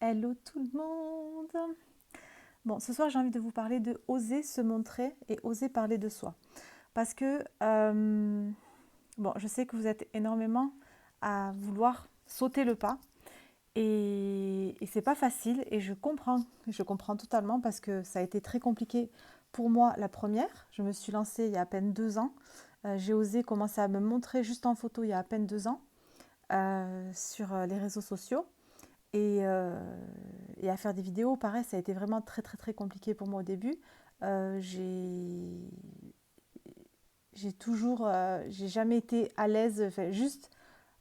Hello tout le monde. Bon, ce soir j'ai envie de vous parler de oser se montrer et oser parler de soi. Parce que, bon, je sais que vous êtes énormément à vouloir sauter le pas et c'est pas facile et je comprends totalement parce que ça a été très compliqué pour moi la première. Je me suis lancée il y a à peine 2 ans. J'ai osé commencer à me montrer juste en photo il y a à peine 2 ans sur les réseaux sociaux. Et, euh, et à faire des vidéos, pareil, ça a été vraiment très très très compliqué pour moi au début. Euh, j'ai j'ai jamais été à l'aise, enfin, juste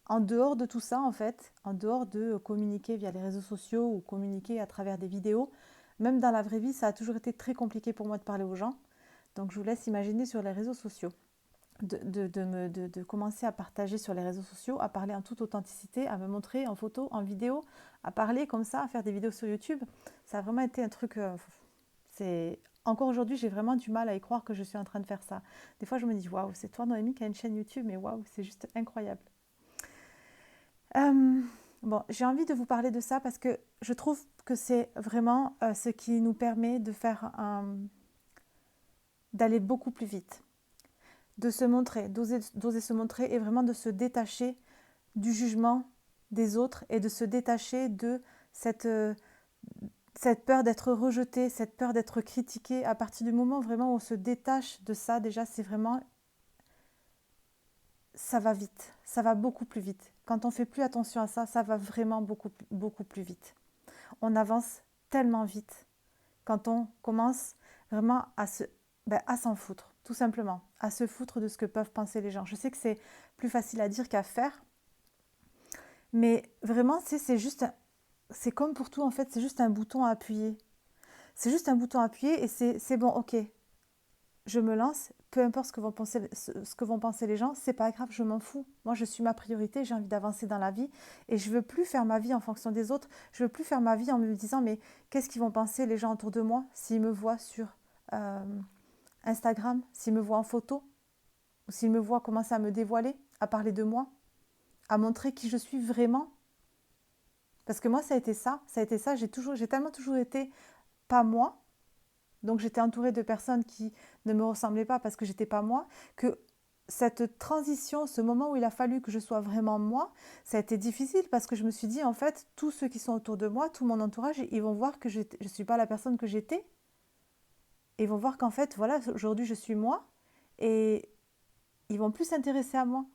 en dehors de tout ça en fait, en dehors de communiquer via les réseaux sociaux ou communiquer à travers des vidéos. Même dans la vraie vie, ça a toujours été très compliqué pour moi de parler aux gens. Donc je vous laisse imaginer sur les réseaux sociaux de commencer à partager sur les réseaux sociaux, à parler en toute authenticité, à me montrer en photo, en vidéo, à parler comme ça, à faire des vidéos sur YouTube. Ça a vraiment été un truc. C'est Encore aujourd'hui, j'ai vraiment du mal à y croire que je suis en train de faire ça. Des fois, je me dis waouh, c'est toi Noémie qui a une chaîne YouTube, mais waouh, c'est juste incroyable. Bon, j'ai envie de vous parler de ça parce que je trouve que c'est vraiment ce qui nous permet de faire d'aller beaucoup plus vite, de se montrer, d'oser se montrer et vraiment de se détacher du jugement des autres et de se détacher de cette, euh, cette peur d'être rejeté, cette peur d'être critiqué. À partir du moment vraiment où on se détache de ça, déjà, c'est vraiment, ça va vite, ça va beaucoup plus vite. Quand on fait plus attention à ça, ça va vraiment beaucoup, beaucoup plus vite. On avance tellement vite quand on commence vraiment à s'en foutre, tout simplement, à se foutre de ce que peuvent penser les gens. Je sais que c'est plus facile à dire qu'à faire, mais vraiment, c'est juste, c'est comme pour tout en fait, c'est juste un bouton à appuyer. C'est juste un bouton à appuyer et c'est bon, ok, je me lance, peu importe ce que vont penser les gens, c'est pas grave, je m'en fous. Moi, je suis ma priorité, j'ai envie d'avancer dans la vie et je veux plus faire ma vie en fonction des autres. Je veux plus faire ma vie en me disant, mais qu'est-ce qu'ils vont penser les gens autour de moi s'ils me voient sur euh, Instagram, s'ils me voient en photo, ou s'ils me voient commencer à me dévoiler, à parler de moi, à montrer qui je suis vraiment. Parce que moi, ça a été ça, j'ai tellement toujours été pas moi, donc j'étais entourée de personnes qui ne me ressemblaient pas parce que j'étais pas moi, que cette transition, ce moment où il a fallu que je sois vraiment moi, ça a été difficile parce que je me suis dit, en fait, tous ceux qui sont autour de moi, tout mon entourage, ils vont voir que je ne suis pas la personne que j'étais. Et ils vont voir qu'en fait, voilà, aujourd'hui, je suis moi. Et ils vont plus s'intéresser à moi.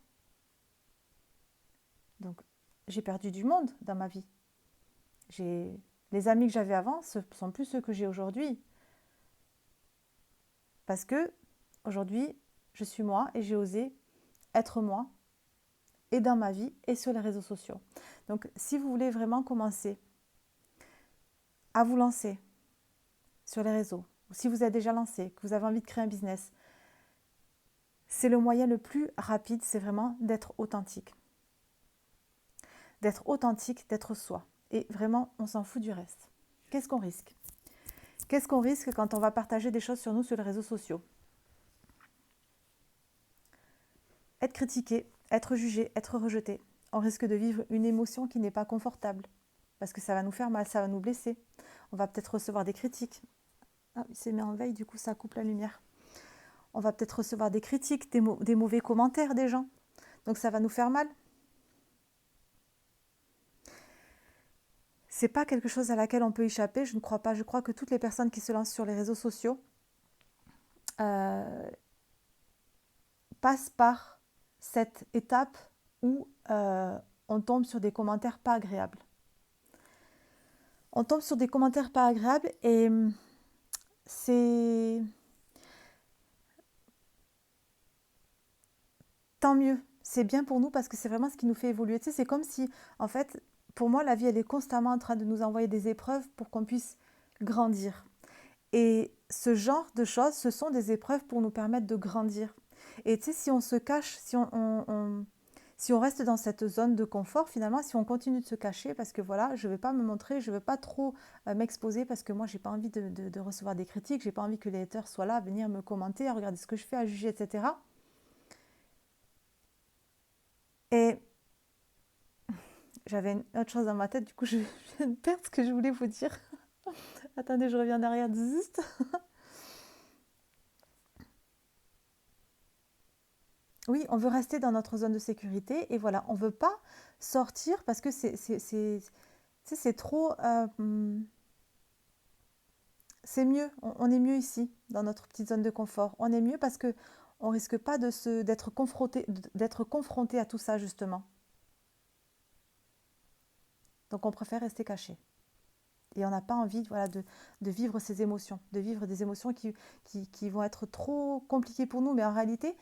Donc, j'ai perdu du monde dans ma vie. J'ai Les amis que j'avais avant, ce sont plus ceux que j'ai aujourd'hui. Parce que aujourd'hui, je suis moi et j'ai osé être moi et dans ma vie et sur les réseaux sociaux. Donc, si vous voulez vraiment commencer à vous lancer sur les réseaux, ou si vous êtes déjà lancé, que vous avez envie de créer un business, c'est le moyen le plus rapide, c'est vraiment d'être authentique. D'être authentique, d'être soi. Et vraiment, on s'en fout du reste. Qu'est-ce qu'on risque? Qu'est-ce qu'on risque quand on va partager des choses sur nous sur les réseaux sociaux? Être critiqué, être jugé, être rejeté. On risque de vivre une émotion qui n'est pas confortable. Parce que ça va nous faire mal, ça va nous blesser. On va peut-être recevoir des critiques. Ah, il s'est mis en veille, du coup ça coupe la lumière. On va peut-être recevoir des critiques, des mauvais commentaires des gens. Donc ça va nous faire mal. C'est pas quelque chose à laquelle on peut échapper, je ne crois pas. Je crois que toutes les personnes qui se lancent sur les réseaux sociaux euh, passent par cette étape où on tombe sur des commentaires pas agréables. On tombe sur des commentaires pas agréables et c'est tant mieux. C'est bien pour nous parce que c'est vraiment ce qui nous fait évoluer. Tu sais, c'est comme si, en fait, pour moi, la vie, elle est constamment en train de nous envoyer des épreuves pour qu'on puisse grandir. Et ce genre de choses, ce sont des épreuves pour nous permettre de grandir. Et tu sais, si on se cache, si on reste dans cette zone de confort, finalement, si on continue de se cacher, parce que voilà, je ne vais pas me montrer, je ne veux pas trop m'exposer, parce que moi, j'ai pas envie de recevoir des critiques, j'ai pas envie que les haters soient là, à venir me commenter, à regarder ce que je fais, à juger, etc. Et j'avais une autre chose dans ma tête, du coup je viens de perdre ce que je voulais vous dire. Attendez, je reviens derrière. Zzt. Oui, on veut rester dans notre zone de sécurité et voilà, on ne veut pas sortir parce que c'est trop... c'est mieux, on est mieux ici, dans notre petite zone de confort. On est mieux parce que on risque pas d'être confronté à tout ça justement. Donc on préfère rester caché. Et on n'a pas envie voilà, de vivre ces émotions, de vivre des émotions qui vont être trop compliquées pour nous. Mais en réalité,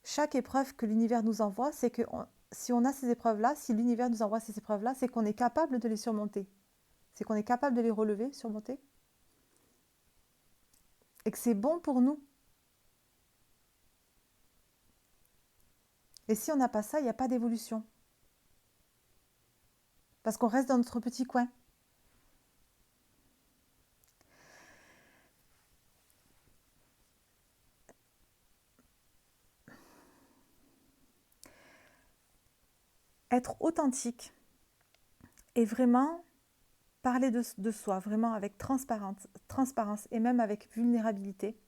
chaque épreuve que l'univers nous envoie, c'est que si on a ces épreuves-là, si l'univers nous envoie ces épreuves-là, c'est qu'on est capable de les surmonter. C'est qu'on est capable de les relever, surmonter. Et que c'est bon pour nous. Et si on n'a pas ça, il n'y a pas d'évolution. Parce qu'on reste dans notre petit coin. Être authentique et vraiment parler de soi, vraiment avec transparence et même avec vulnérabilité,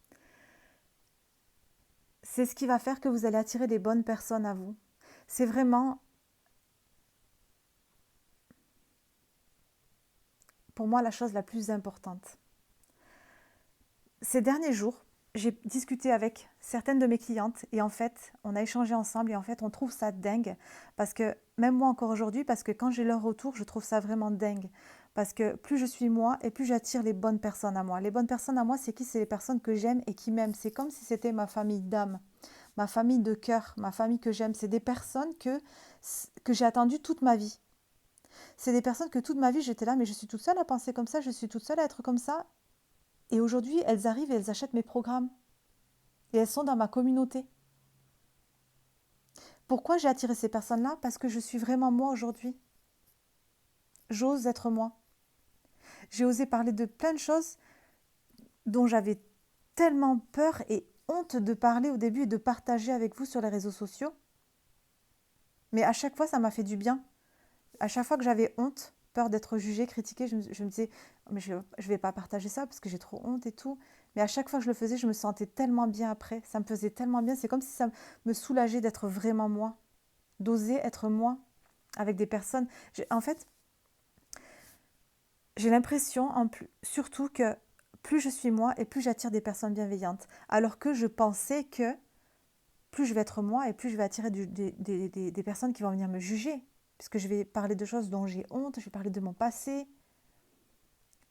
c'est ce qui va faire que vous allez attirer des bonnes personnes à vous. C'est vraiment, pour moi, la chose la plus importante. Ces derniers jours, j'ai discuté avec certaines de mes clientes et en fait, on a échangé ensemble et en fait, on trouve ça dingue parce que, même moi encore aujourd'hui, parce que quand j'ai leur retour, je trouve ça vraiment dingue. Parce que plus je suis moi et plus j'attire les bonnes personnes à moi. Les bonnes personnes à moi, c'est qui? C'est les personnes que j'aime et qui m'aiment. C'est comme si c'était ma famille d'âme, ma famille de cœur, ma famille que j'aime. C'est des personnes que j'ai attendues toute ma vie. C'est des personnes que toute ma vie, j'étais là, mais je suis toute seule à penser comme ça, je suis toute seule à être comme ça. Et aujourd'hui, elles arrivent et elles achètent mes programmes. Et elles sont dans ma communauté. Pourquoi j'ai attiré ces personnes-là? Parce que je suis vraiment moi aujourd'hui. J'ose être moi. J'ai osé parler de plein de choses dont j'avais tellement peur et honte de parler au début et de partager avec vous sur les réseaux sociaux. Mais à chaque fois, ça m'a fait du bien. À chaque fois que j'avais honte, peur d'être jugée, critiquée, je me disais, mais je ne vais pas partager ça parce que j'ai trop honte et tout. Mais à chaque fois que je le faisais, je me sentais tellement bien après. Ça me faisait tellement bien. C'est comme si ça me soulageait d'être vraiment moi, d'oser être moi avec des personnes. En fait, j'ai l'impression, surtout que plus je suis moi et plus j'attire des personnes bienveillantes. Alors que je pensais que plus je vais être moi et plus je vais attirer des personnes qui vont venir me juger. Puisque je vais parler de choses dont j'ai honte, je vais parler de mon passé.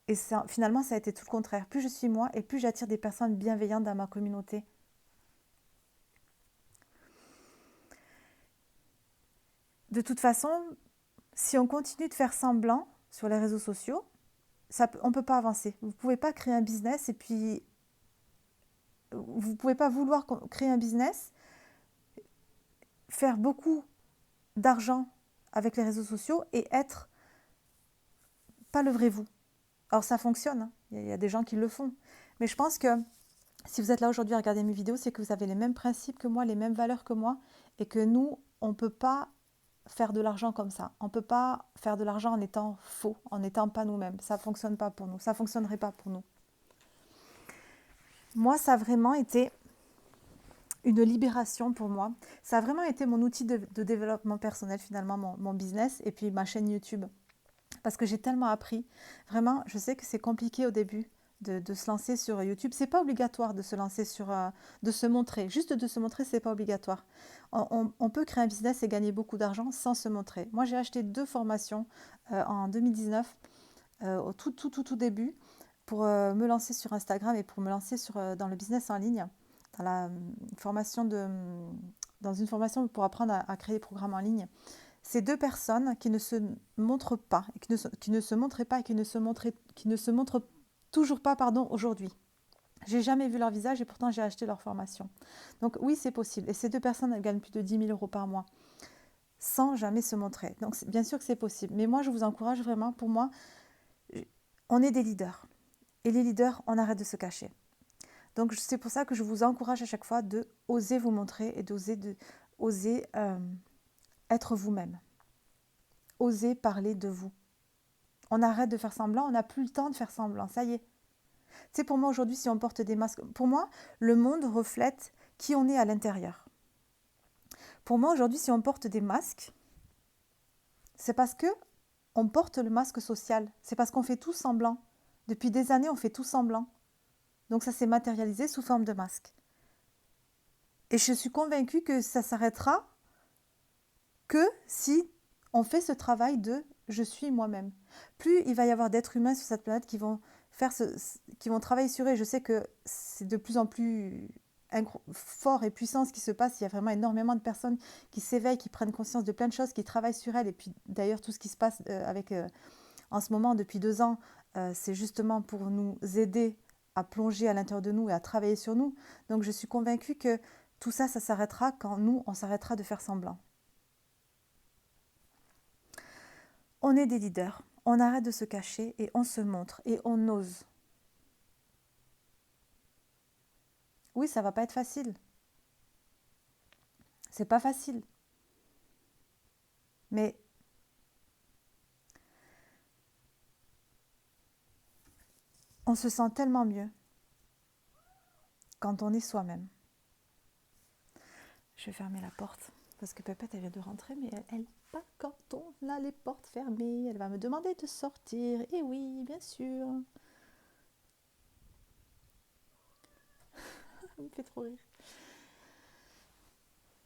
Et finalement, ça a été tout le contraire. Plus je suis moi et plus j'attire des personnes bienveillantes dans ma communauté. De toute façon, si on continue de faire semblant sur les réseaux sociaux, on ne peut pas avancer. Vous ne pouvez pas créer un business et puis vous ne pouvez pas vouloir créer un business, faire beaucoup d'argent avec les réseaux sociaux et être pas le vrai vous. Alors ça fonctionne, hein. Il y a des gens qui le font. Mais je pense que si vous êtes là aujourd'hui à regarder mes vidéos, c'est que vous avez les mêmes principes que moi, les mêmes valeurs que moi et que nous, on ne peut pas faire de l'argent comme ça. On ne peut pas faire de l'argent en étant faux, en n'étant pas nous-mêmes. Ça ne fonctionne pas pour nous. Ça ne fonctionnerait pas pour nous. Moi, ça a vraiment été une libération pour moi. Ça a vraiment été mon outil de développement personnel finalement, mon business et puis ma chaîne YouTube. Parce que j'ai tellement appris. Vraiment, je sais que c'est compliqué au début de se lancer sur YouTube. C'est pas obligatoire de se lancer de se montrer. Juste de se montrer, c'est pas obligatoire. On peut créer un business et gagner beaucoup d'argent sans se montrer. Moi, j'ai acheté 2 formations en 2019, au tout début, pour me lancer sur Instagram et pour me lancer dans le business en ligne, dans dans une formation pour apprendre à créer des programmes en ligne. Ces 2 personnes qui ne se montrent pas, et qui ne se montraient pas et qui ne se montrent toujours pas aujourd'hui. J'ai jamais vu leur visage et pourtant j'ai acheté leur formation. Donc oui, c'est possible. Et ces 2 personnes, elles gagnent plus de 10 000 € par mois sans jamais se montrer. Donc bien sûr que c'est possible. Mais moi, je vous encourage vraiment, pour moi, on est des leaders. Et les leaders, on arrête de se cacher. Donc c'est pour ça que je vous encourage à chaque fois de oser vous montrer et oser être vous-même. oser parler de vous. On arrête de faire semblant, on n'a plus le temps de faire semblant, ça y est. Tu sais, pour moi aujourd'hui, si on porte des masques, pour moi, le monde reflète qui on est à l'intérieur. Pour moi aujourd'hui, si on porte des masques, c'est parce que on porte le masque social. C'est parce qu'on fait tout semblant. Depuis des années, on fait tout semblant. Donc ça s'est matérialisé sous forme de masque. Et je suis convaincue que ça s'arrêtera que si on fait ce travail de je suis moi-même. Plus il va y avoir d'êtres humains sur cette planète qui vont qui vont travailler sur eux. Et je sais que c'est de plus en plus fort et puissant ce qui se passe. Il y a vraiment énormément de personnes qui s'éveillent, qui prennent conscience de plein de choses, qui travaillent sur elles. Et puis d'ailleurs, tout ce qui se passe en ce moment, depuis 2 ans, c'est justement pour nous aider à plonger à l'intérieur de nous et à travailler sur nous. Donc je suis convaincue que tout ça, ça s'arrêtera quand nous, on s'arrêtera de faire semblant. On est des leaders, on arrête de se cacher et on se montre et on ose. Oui, ça va pas être facile. C'est pas facile. Mais on se sent tellement mieux quand on est soi-même. Je vais fermer la porte parce que Pépette, elle vient de rentrer, mais elle pas quand on a les portes fermées. Elle va me demander de sortir. Et oui, bien sûr. Ça me fait trop rire.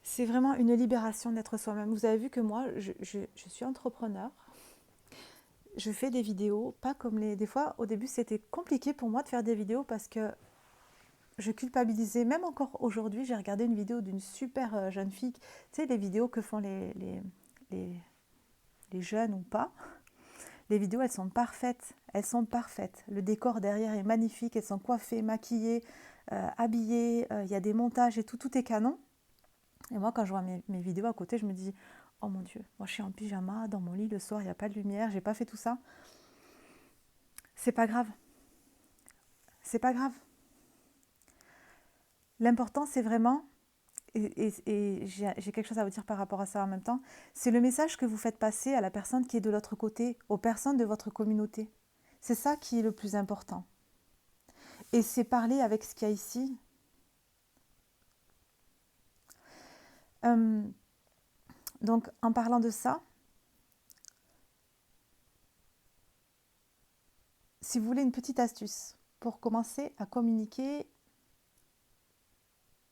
C'est vraiment une libération d'être soi-même. Vous avez vu que moi, je suis entrepreneur. Je fais des vidéos, pas comme les... Des fois, au début, c'était compliqué pour moi de faire des vidéos parce que je culpabilisais. Même encore aujourd'hui, j'ai regardé une vidéo d'une super jeune fille. Tu sais, les vidéos que font les jeunes ou pas. Les vidéos, elles sont parfaites. Elles sont parfaites. Le décor derrière est magnifique. Elles sont coiffées, maquillées, habillées. Il y a des montages et tout. Tout est canon. Et moi, quand je vois mes vidéos à côté, je me dis, oh mon Dieu, moi je suis en pyjama, dans mon lit le soir, il n'y a pas de lumière, j'ai pas fait tout ça. C'est pas grave. C'est pas grave. L'important, c'est vraiment, et j'ai quelque chose à vous dire par rapport à ça en même temps, c'est le message que vous faites passer à la personne qui est de l'autre côté, aux personnes de votre communauté. C'est ça qui est le plus important. Et c'est parler avec ce qu'il y a ici. Donc, en parlant de ça, si vous voulez une petite astuce pour commencer à communiquer,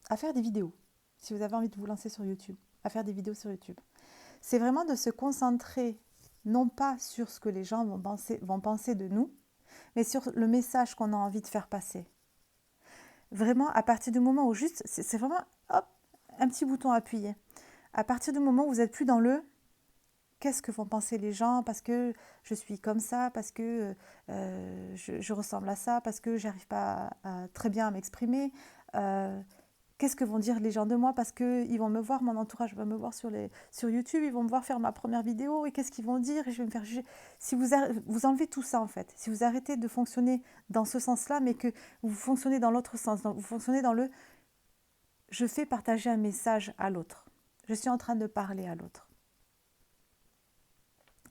à faire des vidéos, si vous avez envie de vous lancer sur YouTube, à faire des vidéos sur YouTube, c'est vraiment de se concentrer non pas sur ce que les gens vont penser de nous, mais sur le message qu'on a envie de faire passer. Vraiment, à partir du moment où juste, c'est vraiment hop, un petit bouton appuyé. À partir du moment où vous n'êtes plus dans le qu'est-ce que vont penser les gens parce que je suis comme ça, parce que je ressemble à ça, parce que j'arrive pas très bien à m'exprimer. Qu'est-ce que vont dire les gens de moi parce qu'ils vont me voir, mon entourage va me voir sur YouTube, ils vont me voir faire ma première vidéo et qu'est-ce qu'ils vont dire et je vais me faire juger. Si vous enlevez tout ça en fait, si vous arrêtez de fonctionner dans ce sens-là, mais que vous fonctionnez dans l'autre sens, vous fonctionnez dans le je fais partager un message à l'autre, je suis en train de parler à l'autre.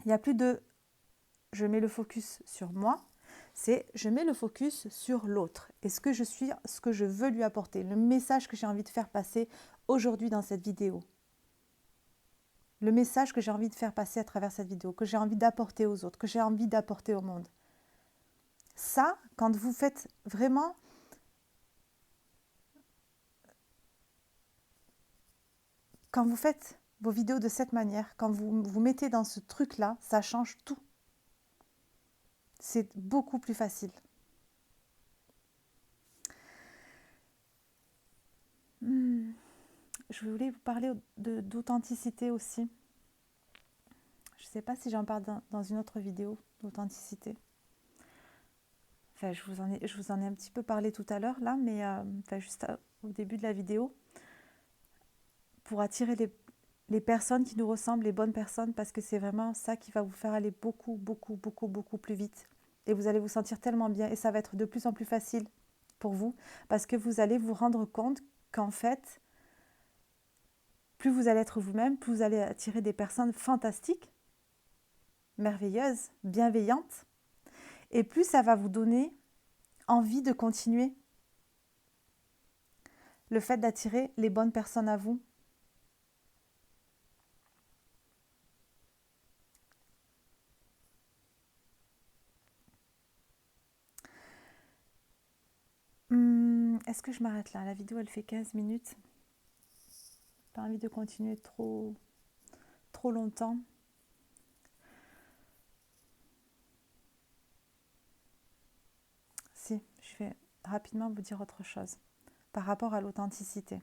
Il n'y a plus de je mets le focus sur moi, c'est je mets le focus sur l'autre et ce que je suis, ce que je veux lui apporter, le message que j'ai envie de faire passer aujourd'hui dans cette vidéo. Le message que j'ai envie de faire passer à travers cette vidéo, que j'ai envie d'apporter aux autres, que j'ai envie d'apporter au monde. Ça, quand vous faites vraiment... Quand vous faites vos vidéos de cette manière, quand vous vous mettez dans ce truc-là, ça change tout. C'est beaucoup plus facile. Je voulais vous parler d'authenticité aussi. Je ne sais pas si j'en parle dans une autre vidéo d'authenticité. Enfin, je vous en ai un petit peu parlé tout à l'heure là, mais juste au début de la vidéo, pour attirer les personnes qui nous ressemblent, les bonnes personnes, parce que c'est vraiment ça qui va vous faire aller beaucoup, beaucoup, beaucoup, beaucoup plus vite. Et vous allez vous sentir tellement bien et ça va être de plus en plus facile pour vous, parce que vous allez vous rendre compte qu'en fait, plus vous allez être vous-même, plus vous allez attirer des personnes fantastiques merveilleuse, bienveillante, et plus ça va vous donner envie de continuer. Le fait d'attirer les bonnes personnes à vous. Est-ce que je m'arrête là? La vidéo, elle fait 15 minutes. Pas envie de continuer trop longtemps. Si, je vais rapidement vous dire autre chose par rapport à l'authenticité.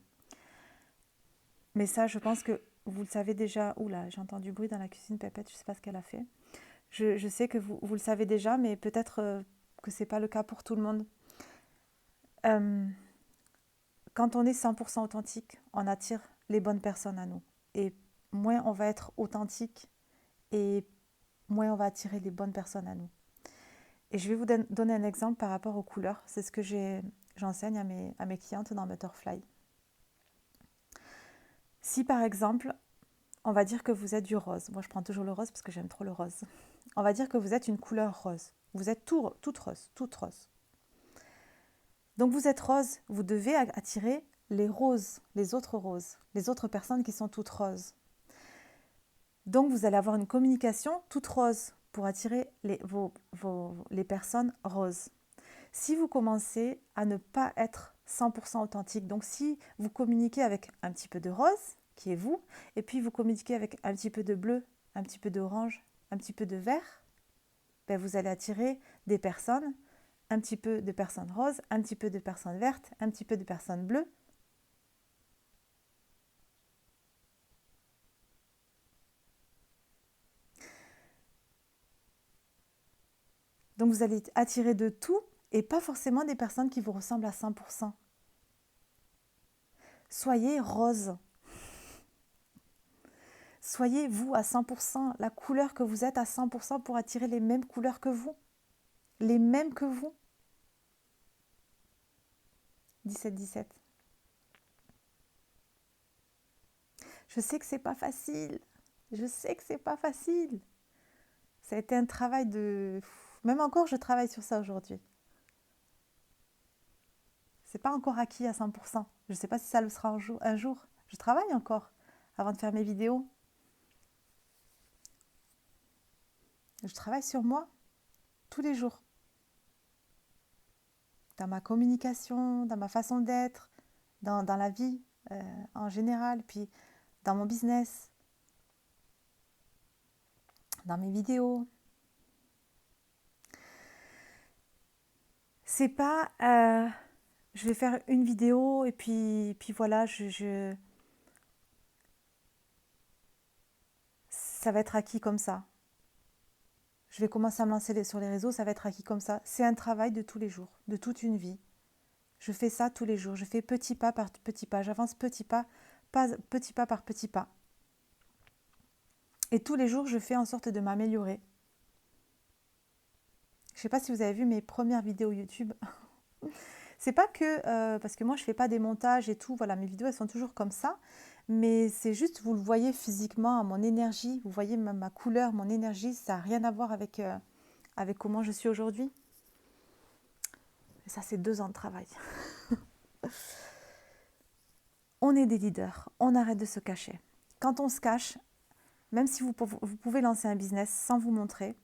Mais ça, je pense que vous le savez déjà. Oula, j'ai entendu du bruit dans la cuisine, Pépette, je ne sais pas ce qu'elle a fait. Je sais que vous le savez déjà, mais peut-être que ce n'est pas le cas pour tout le monde. Quand on est 100% authentique, on attire les bonnes personnes à nous. Et moins on va être authentique, et moins on va attirer les bonnes personnes à nous. Et je vais vous donner un exemple par rapport aux couleurs. C'est ce que j'enseigne à mes clientes dans Butterfly. Si par exemple, on va dire que vous êtes du rose. Moi, je prends toujours le rose parce que j'aime trop le rose. On va dire que vous êtes une couleur rose. Vous êtes toute rose, toute rose. Donc vous êtes rose, vous devez attirer les roses, les autres personnes qui sont toutes roses. Donc vous allez avoir une communication toute rose pour attirer les personnes roses. Si vous commencez à ne pas être 100% authentique, donc si vous communiquez avec un petit peu de rose, qui est vous, et puis vous communiquez avec un petit peu de bleu, un petit peu d'orange, un petit peu de vert, ben vous allez attirer des personnes, un petit peu de personnes roses, un petit peu de personnes vertes, un petit peu de personnes bleues. Donc vous allez attirer de tout et pas forcément des personnes qui vous ressemblent à 100%. Soyez rose. Soyez vous à 100%, la couleur que vous êtes à 100% pour attirer les mêmes couleurs que vous. Les mêmes que vous. 17-17. Je sais que c'est pas facile. Je sais que c'est pas facile. Ça a été un travail de... Même encore, je travaille sur ça aujourd'hui. C'est pas encore acquis à 100%. Je ne sais pas si ça le sera un jour. Je travaille encore avant de faire mes vidéos. Je travaille sur moi tous les jours. Dans ma communication, dans ma façon d'être, dans la vie en général, puis dans mon business, dans mes vidéos. C'est pas je vais faire une vidéo et puis voilà, ça va être acquis comme ça. Je vais commencer à me lancer sur les réseaux, ça va être acquis comme ça. C'est un travail de tous les jours, de toute une vie. Je fais ça tous les jours, je fais petit pas par petit pas, j'avance petit pas par petit pas. Et tous les jours, je fais en sorte de m'améliorer. Je ne sais pas si vous avez vu mes premières vidéos YouTube. C'est pas que, parce que moi je fais pas des montages et tout, voilà, mes vidéos elles sont toujours comme ça, mais c'est juste, vous le voyez physiquement, mon énergie, vous voyez ma couleur, mon énergie, ça n'a rien à voir avec comment je suis aujourd'hui. Et ça, c'est 2 ans de travail. On est des leaders, on arrête de se cacher. Quand on se cache, même si vous pouvez lancer un business sans vous montrer,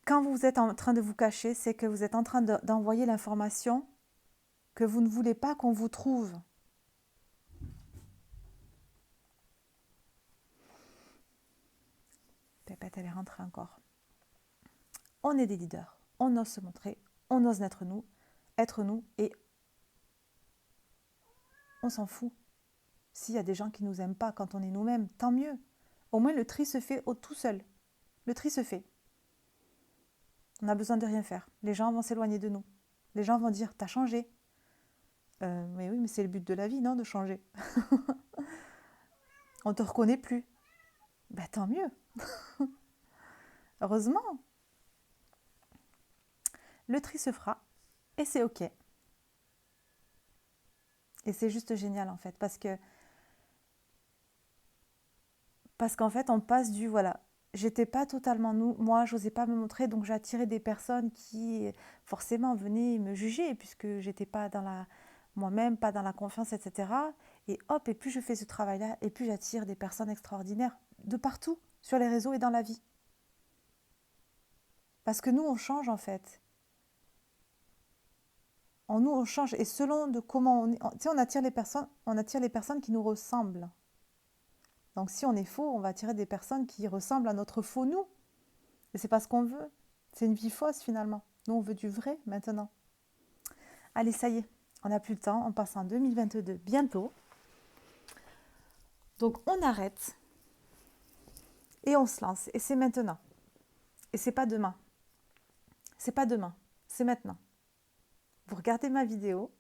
quand vous êtes en train de vous cacher, c'est que vous êtes en train d'envoyer l'information que vous ne voulez pas qu'on vous trouve. Pépette, elle est rentrée encore. On est des leaders, on ose se montrer, on ose être nous, et on s'en fout. S'il y a des gens qui ne nous aiment pas quand on est nous-mêmes, tant mieux. Au moins le tri se fait tout seul. Le tri se fait. On n'a besoin de rien faire. Les gens vont s'éloigner de nous. Les gens vont dire, t'as changé. Mais oui, mais c'est le but de la vie, non, de changer. On ne te reconnaît plus. Ben tant mieux. Heureusement. Le tri se fera et c'est ok. Et c'est juste génial en fait, parce qu'en fait on passe du voilà, j'étais pas totalement moi, j'osais pas me montrer, donc j'attirais des personnes qui forcément venaient me juger puisque j'étais pas dans la moi-même, pas dans la confiance, etc. Et hop, et plus je fais ce travail-là, et plus j'attire des personnes extraordinaires de partout, sur les réseaux et dans la vie. Parce que nous, on change en fait. En nous, on change. Et selon de comment on est, tu sais, on attire les personnes qui nous ressemblent. Donc si on est faux, on va attirer des personnes qui ressemblent à notre faux nous. Et c'est pas ce qu'on veut. C'est une vie fausse finalement. Nous, on veut du vrai maintenant. Allez, ça y est, on n'a plus le temps. On passe en 2022 bientôt. Donc on arrête et on se lance. Et c'est maintenant. Et c'est pas demain. C'est pas demain. C'est maintenant. Vous regardez ma vidéo.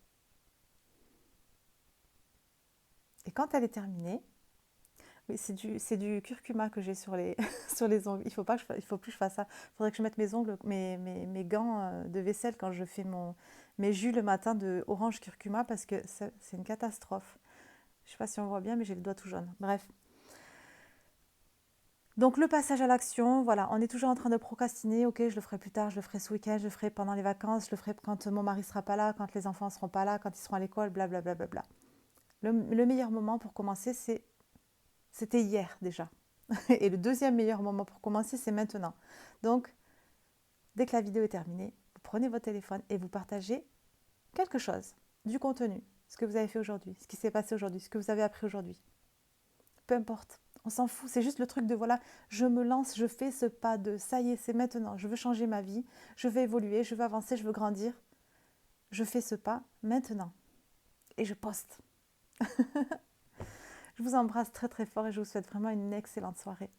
Et quand elle est terminée, oui, c'est du curcuma que j'ai sur les, sur les ongles. Il faut plus que je fasse ça. Il faudrait que je mette mes ongles, mes gants de vaisselle quand je fais mes jus le matin de orange curcuma parce que c'est une catastrophe. Je ne sais pas si on voit bien, mais j'ai le doigt tout jaune. Bref. Donc le passage à l'action, voilà, on est toujours en train de procrastiner. Ok, je le ferai plus tard, je le ferai ce week-end, je le ferai pendant les vacances, je le ferai quand mon mari sera pas là, quand les enfants seront pas là, quand ils seront à l'école, blablabla. Bla, bla, bla. Le meilleur moment pour commencer, c'était hier déjà. Et le deuxième meilleur moment pour commencer, c'est maintenant. Donc, dès que la vidéo est terminée, vous prenez votre téléphone et vous partagez quelque chose, du contenu, ce que vous avez fait aujourd'hui, ce qui s'est passé aujourd'hui, ce que vous avez appris aujourd'hui. Peu importe, on s'en fout. C'est juste le truc de voilà, je me lance, je fais ce pas de ça y est, c'est maintenant. Je veux changer ma vie, je veux évoluer, je veux avancer, je veux grandir. Je fais ce pas maintenant. Et je poste. Je vous embrasse très très fort et je vous souhaite vraiment une excellente soirée.